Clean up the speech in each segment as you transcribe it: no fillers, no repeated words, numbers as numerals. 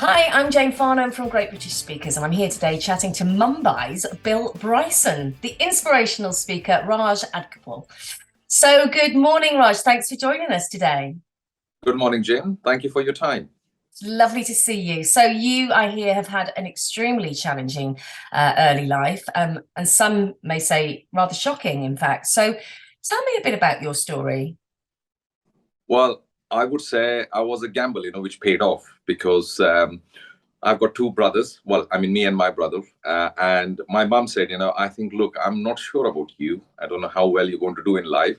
Hi, I'm Jane Farnham from Great British Speakers, and I'm here today chatting to Mumbai's Bill Bryson, the inspirational speaker Raj Adgopul. So, good morning, Raj. Thanks for joining us today. Good morning, Jane. Thank you for your time. It's lovely to see you. So, you, I hear, have had an extremely challenging early life, and some may say rather shocking, in fact. So, tell me a bit about your story. Well, I would say I was a gamble, which paid off because I've got two brothers. Well, I mean, me and my brother. And my mom said, I think, look, I'm not sure about you. I don't know how well you're going to do in life.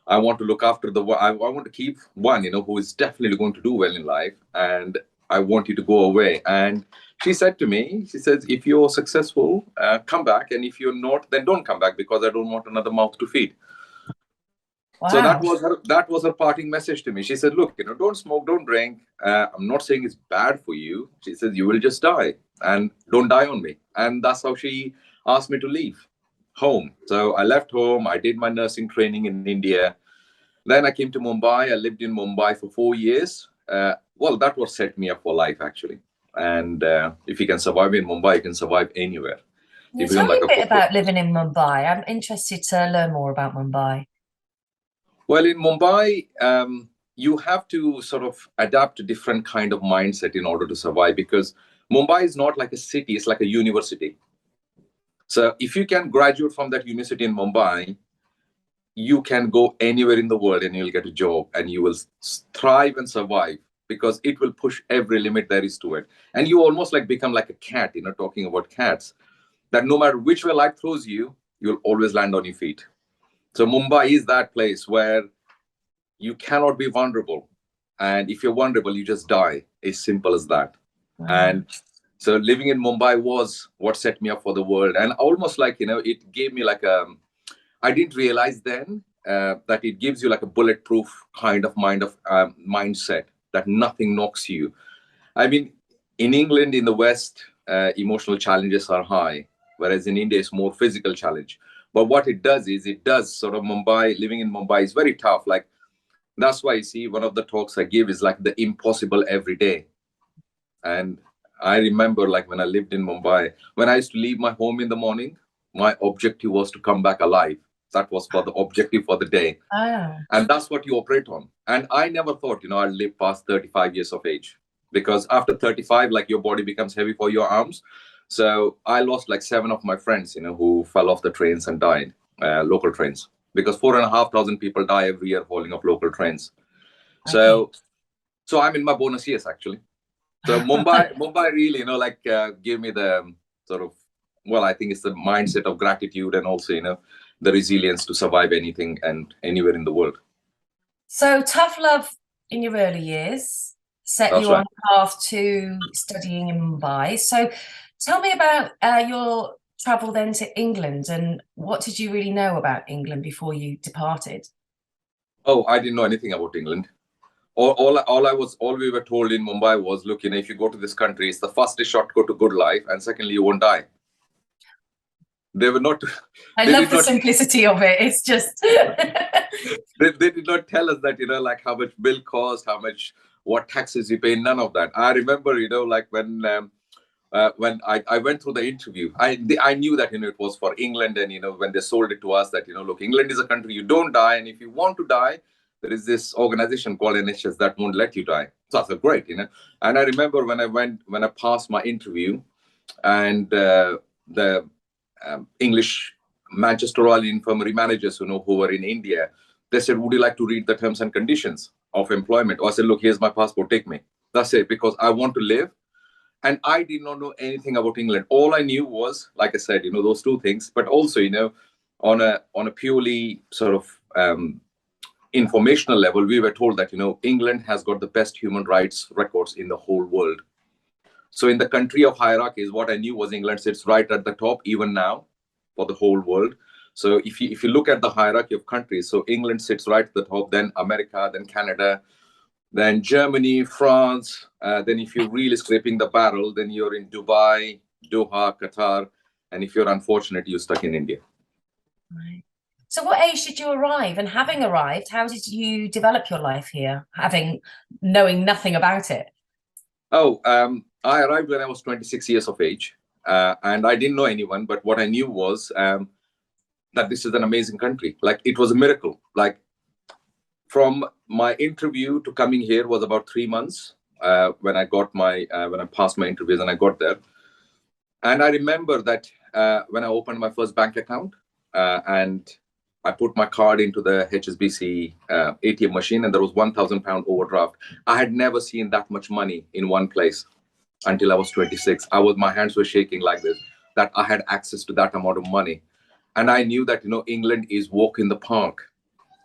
I want to look after I want to keep one, who is definitely going to do well in life. And I want you to go away. And she said to me, she says, if you're successful, come back. And if you're not, then don't come back because I don't want another mouth to feed. Wow. So that was her parting message to me. She said, look, don't smoke, don't drink. I'm not saying it's bad for you. She says, you will just die and don't die on me. And that's how she asked me to leave home. So I left home. I did my nursing training in India. Then I came to Mumbai. I lived in Mumbai for 4 years. Well, that was set me up for life, actually. And if you can survive in Mumbai, you can survive anywhere. Tell me a bit about living in Mumbai. I'm interested to learn more about Mumbai. Well, in Mumbai, you have to sort of adapt a different kind of mindset in order to survive because Mumbai is not like a city, it's like a university. So if you can graduate from that university in Mumbai, you can go anywhere in the world and you'll get a job and you will thrive and survive because it will push every limit there is to it. And you almost like become like a cat, talking about cats, that no matter which way life throws you, you'll always land on your feet. So Mumbai is that place where you cannot be vulnerable. And if you're vulnerable, you just die. As simple as that. Wow. And so living in Mumbai was what set me up for the world. And almost like, it gave me like I didn't realize then that it gives you like a bulletproof kind of mindset that nothing knocks you. I mean, in England, in the West, emotional challenges are high, whereas in India, it's more physical challenge. But what it does is sort of living in Mumbai is very tough. Like, that's why you see one of the talks I give is like the impossible every day. And I remember like when I lived in Mumbai, when I used to leave my home in the morning, my objective was to come back alive. That was for the objective for the day. Oh. And that's what you operate on. And I never thought, I'd live past 35 years of age because after 35, like your body becomes heavy for your arms. So I lost like 7 of my friends, who fell off the trains and died, local trains, because 4,500 people die every year falling off local trains. Okay. So I'm in my bonus years, actually. So Mumbai really, gave me the sort of, well, I think it's the mindset of gratitude and also, the resilience to survive anything and anywhere in the world. So tough love in your early years set you on a path to studying in Mumbai. So tell me about your travel then to England, and what did you really know about England before you departed? Oh, I didn't know anything about England. All we were told in Mumbai was, look, if you go to this country, it's the fastest shortcut to good life, and secondly, you won't die. They were not. I love the simplicity of it. It's just they did not tell us that, like how much bill cost, what taxes you pay, none of that. I remember, like when I went through the interview, I knew that, it was for England. And, when they sold it to us that, look, England is a country you don't die. And if you want to die, there is this organization called NHS that won't let you die. So I said, great, And I remember when I passed my interview and the English Manchester Royal Infirmary managers, who were in India, they said, would you like to read the terms and conditions of employment? Or I said, look, here's my passport, take me. That's it, because I want to live. And I did not know anything about England. All I knew was, like I said, those two things, but also, on a purely sort of informational level, we were told that, England has got the best human rights records in the whole world. So in the country of hierarchies, what I knew was England sits right at the top, even now, for the whole world. So if you look at the hierarchy of countries, so England sits right at the top, then America, then Canada, then Germany, France. Then if you're really scraping the barrel, then you're in Dubai, Doha, Qatar. And if you're unfortunate, you're stuck in India. Right. So what age did you arrive? And having arrived, how did you develop your life here, knowing nothing about it? Oh, I arrived when I was 26 years of age, and I didn't know anyone. But what I knew was that this is an amazing country. Like, it was a miracle. Like, from my interview to coming here was about 3 months when I got my when I passed my interviews and I got there. And I remember that when I opened my first bank account and I put my card into the HSBC ATM machine, and there was £1,000 overdraft. I had never seen that much money in one place until I was 26. My hands were shaking like this, that I had access to that amount of money. And I knew that, England is walk in the park,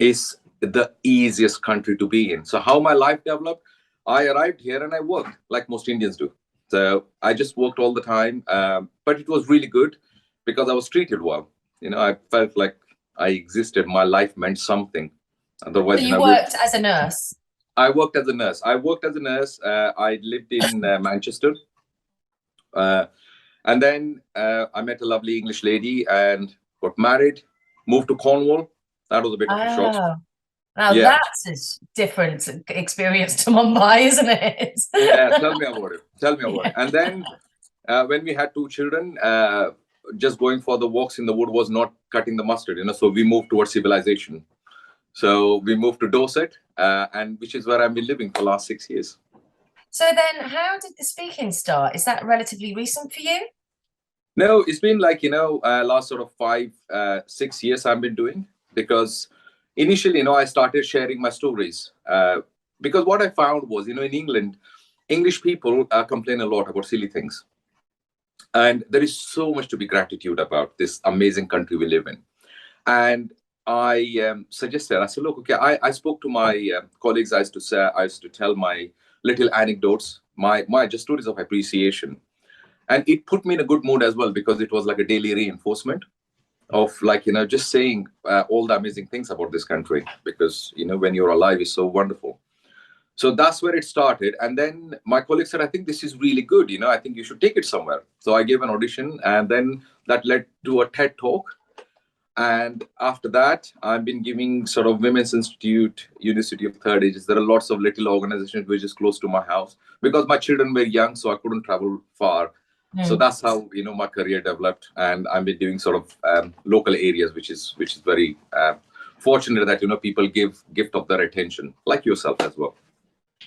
is the easiest country to be in. So how my life developed, I arrived here and I worked like most Indians do. So I just worked all the time, but it was really good because I was treated well. I felt like I existed. My life meant something. Otherwise, so you worked as a nurse? I worked as a nurse. I lived in Manchester. And then I met a lovely English lady and got married, moved to Cornwall. That was a bit of a shock. Now that's a different experience to Mumbai, isn't it? Yeah, tell me about it. And then when we had 2 children, just going for the walks in the wood was not cutting the mustard, so we moved towards civilization. So we moved to Dorset, and which is where I've been living for the last 6 years. So then how did the speaking start? Is that relatively recent for you? No, it's been like, last sort of 5-6 years I've been doing, because initially, I started sharing my stories because what I found was, in England, English people complain a lot about silly things. And there is so much to be gratitude about this amazing country we live in. And I suggested, I said, look, okay, I spoke to my colleagues. I used to tell my little anecdotes, my just stories of appreciation. And it put me in a good mood as well, because it was like a daily reinforcement of, like, just saying all the amazing things about this country, because, when you're alive is so wonderful. So that's where it started. And then my colleague said, I think this is really good. I think you should take it somewhere. So I gave an audition, and then that led to a TED talk. And after that, I've been giving sort of Women's Institute, University of Third Ages. There are lots of little organizations which is close to my house, because my children were young, so I couldn't travel far. So that's how, my career developed. And I've been doing sort of local areas, which is very fortunate that, people give gift of their attention, like yourself as well.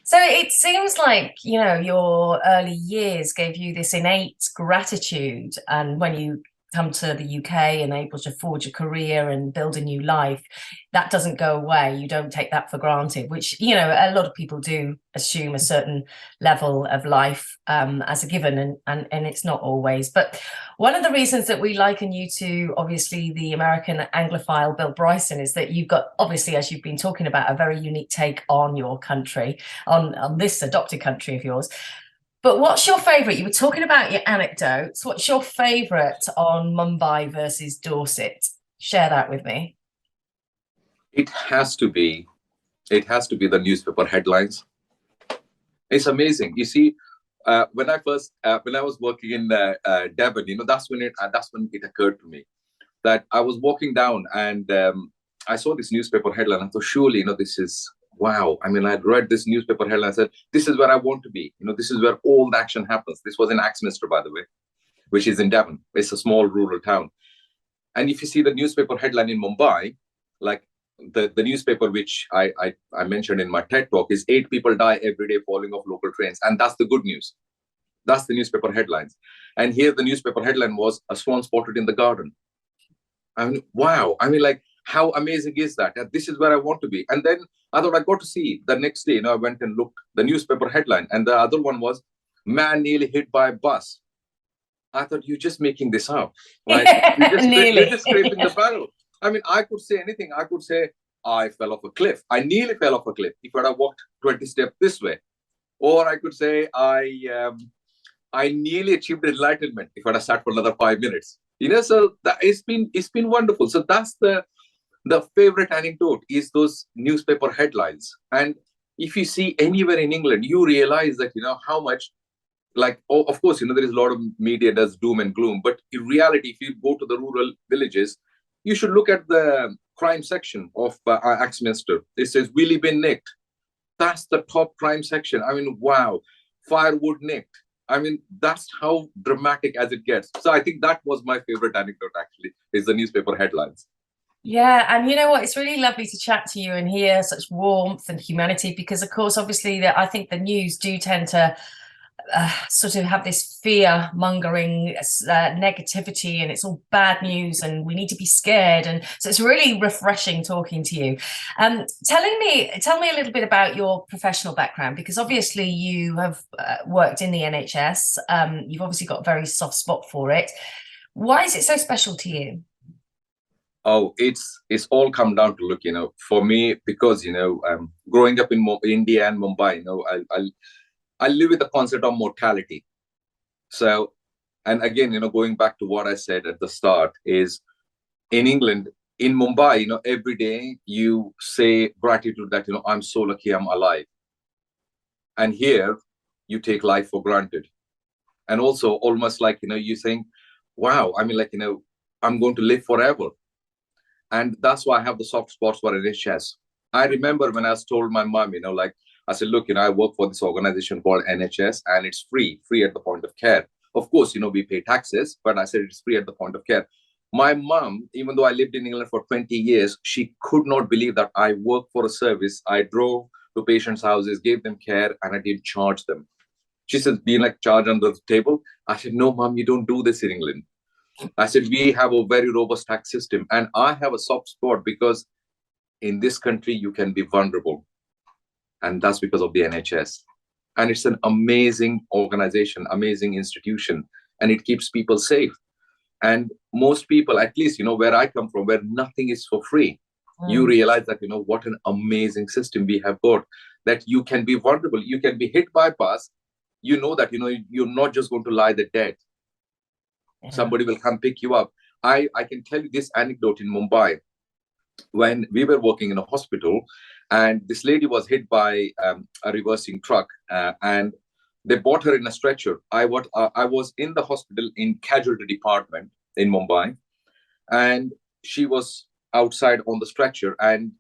So it seems like, your early years gave you this innate gratitude, and when you come to the UK and able to forge a career and build a new life, that doesn't go away. You don't take that for granted, which, a lot of people do assume a certain level of life as a given, and it's not always. But one of the reasons that we liken you to, obviously, the American Anglophile Bill Bryson is that you've got, obviously, as you've been talking about, a very unique take on your country, on this adopted country of yours. But what's your favourite? You were talking about your anecdotes. What's your favourite on Mumbai versus Dorset? Share that with me. It has to be the newspaper headlines. It's amazing. You see, when I was working in Devon, that's when it occurred to me that I was walking down and I saw this newspaper headline. I thought, surely, this is wow. I mean, I'd read this newspaper headline. I said, this is where I want to be. This is where all the action happens. This was in Axminster, by the way, which is in Devon. It's a small rural town. And if you see the newspaper headline in Mumbai, like the newspaper which I mentioned in my TED talk is 8 people die every day falling off local trains. And that's the good news. That's the newspaper headlines. And here the newspaper headline was a swan spotted in the garden. I mean, wow. I mean, like, how amazing is that? This is where I want to be. And then I thought I got to see the next day, I went and looked the newspaper headline, and the other one was man nearly hit by a bus. I thought, you're just making this up. Like, you're just scraping the barrel. I mean, I could say anything. I could say, I fell off a cliff. I nearly fell off a cliff if I had walked 20 steps this way. Or I could say, I nearly achieved enlightenment if I had sat for another 5 minutes. So it's been wonderful. So that's the favorite anecdote, is those newspaper headlines. And if you see anywhere in England, you realize that, how much, like, of course, there is a lot of media does doom and gloom. But in reality, if you go to the rural villages, you should look at the crime section of Axminster. It says, Willie been nicked. That's the top crime section. I mean, wow. Firewood nicked. I mean, that's how dramatic as it gets. So I think that was my favorite anecdote, actually, is the newspaper headlines. Yeah, and you know what? It's really lovely to chat to you and hear such warmth and humanity, because, of course, obviously, I think the news do tend to sort of have this fear mongering negativity, and it's all bad news and we need to be scared. And so it's really refreshing talking to you. Tell me a little bit about your professional background, because obviously you have worked in the NHS. You've obviously got a very soft spot for it. Why is it so special to you? Oh, it's all come down to, look, for me, because, growing up in India and Mumbai, I live with the concept of mortality. So, and again, going back to what I said at the start, is in England, in Mumbai, every day you say gratitude that, I'm so lucky I'm alive. And here you take life for granted. And also almost like, you think, wow, I mean, like, I'm going to live forever. And that's why I have the soft spots for NHS. I remember when I was told my mom, like, I said, look, I work for this organization called NHS, and it's free at the point of care. Of course, we pay taxes, but I said it's free at the point of care. My mom, even though I lived in England for 20 years, she could not believe that I worked for a service. I drove to patients' houses, gave them care, and I didn't charge them. She said, being like charge under the table. I said, no, mom, you don't do this in England. I said, we have a very robust tax system. And I have a soft spot because in this country, you can be vulnerable. And that's because of the NHS. And it's an amazing organization, amazing institution, and it keeps people safe. And most people, at least, where I come from, where nothing is for free, you realize that, what an amazing system we have got, that you can be vulnerable. You can be hit by a bus. You know that, you're not just going to lie there dead. Yeah. Somebody will come pick you up. I can tell you this anecdote in Mumbai. When we were working in a hospital, and this lady was hit by a reversing truck, and they brought her in a stretcher. I was in the hospital in casualty department in Mumbai, and she was outside on the stretcher, and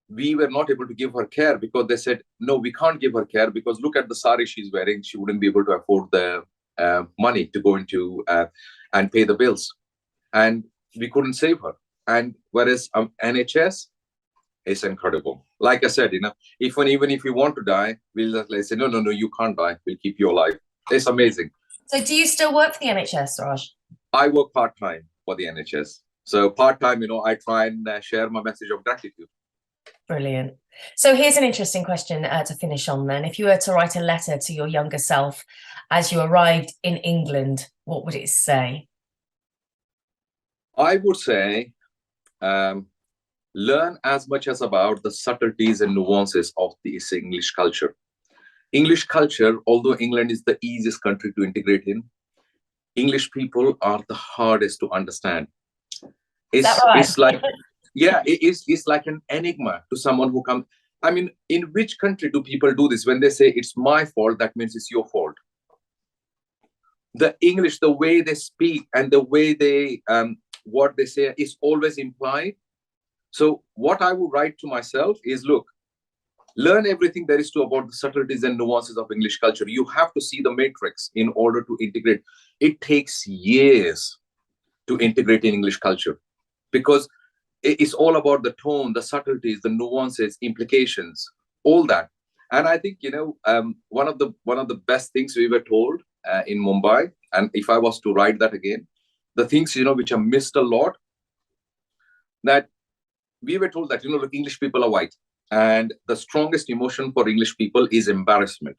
we were not able to give her care because they said, no, we can't give her care because look at the sari she's wearing. She wouldn't be able to afford the money to go into and pay the bills, and we couldn't save her. And whereas NHS is incredible. Like I said, even if you want to die, we'll just say, no, you can't die. We'll keep you alive. It's amazing. So do you still work for the NHS, Raj? I work part-time for the NHS. So part-time, I try and share my message of gratitude. Brilliant. So here's an interesting question to finish on then. If you were to write a letter to your younger self as you arrived in England, what would it say? I would say, learn as much as about the subtleties and nuances of this English culture. English culture, although England is the easiest country to integrate in, English people are the hardest to understand. It's like, yeah, it's like an enigma to someone who comes. I mean, in which country do people do this? When they say it's my fault, that means it's your fault. The English, the way they speak and the way they, what they say is always implied. So what I would write to myself is, look, learn everything there is to about the subtleties and nuances of English culture. You have to see the matrix in order to integrate. It takes years to integrate in English culture because it's all about the tone, the subtleties, the nuances, implications, all that. And I think, one of the best things we were told in Mumbai, and if I was to write that again, the things, which I missed a lot, that we were told that, look, English people are white. And the strongest emotion for English people is embarrassment.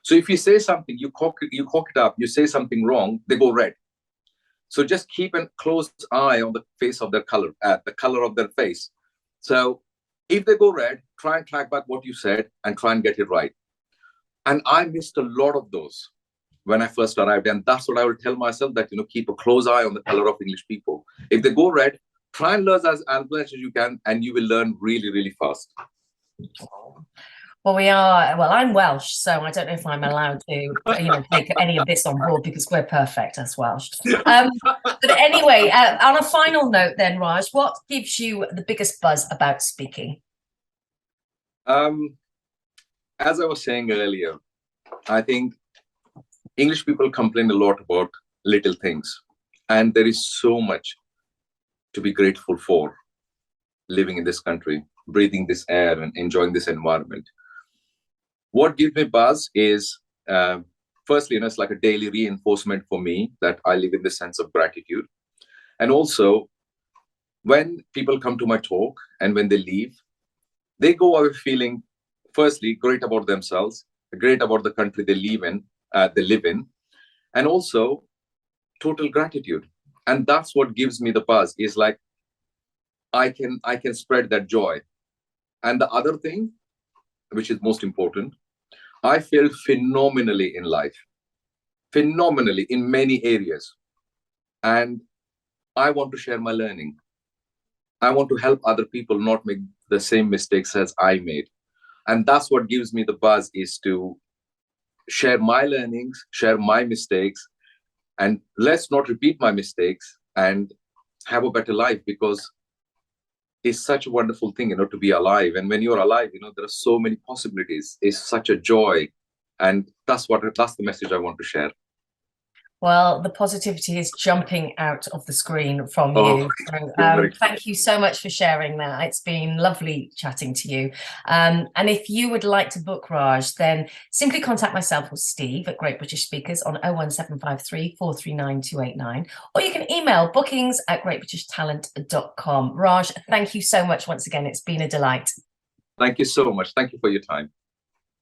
So if you say something, you cock it up, you say something wrong, they go red. So just keep a close eye on the face of their color, the color of their face. So if they go red, try and track back what you said and try and get it right. And I missed a lot of those when I first arrived. And that's what I will tell myself, that, keep a close eye on the color of English people. If they go red, try and learn as much as you can, and you will learn really, really fast. Well, I'm Welsh, so I don't know if I'm allowed to, take any of this on board because we're perfect as Welsh. But anyway, on a final note then, Raj, what gives you the biggest buzz about speaking? As I was saying earlier, I think English people complain a lot about little things, and there is so much to be grateful for living in this country, breathing this air and enjoying this environment. What gives me buzz is, firstly, it's like a daily reinforcement for me that I live in this sense of gratitude. And also, when people come to my talk and when they leave, they go away feeling, firstly, great about themselves, great about the country they live in, and also total gratitude. And that's what gives me the buzz, is like I can spread that joy. And the other thing, which is most important, I feel phenomenally in life, phenomenally in many areas. And I want to share my learning. I want to help other people not make the same mistakes as I made. And that's what gives me the buzz, is to share my learnings, share my mistakes, and let's not repeat my mistakes and have a better life, because it's such a wonderful thing, to be alive. And when you're alive, there are so many possibilities. It's such a joy. And that's the message I want to share. Well, the positivity is jumping out of the screen from you. So, thank you so much for sharing that. It's been lovely chatting to you. And if you would like to book Raj, then simply contact myself or Steve at Great British Speakers on 01753 439 289, or you can email bookings@greatbritishtalent.com. Raj, thank you so much once again. It's been a delight. Thank you so much. Thank you for your time.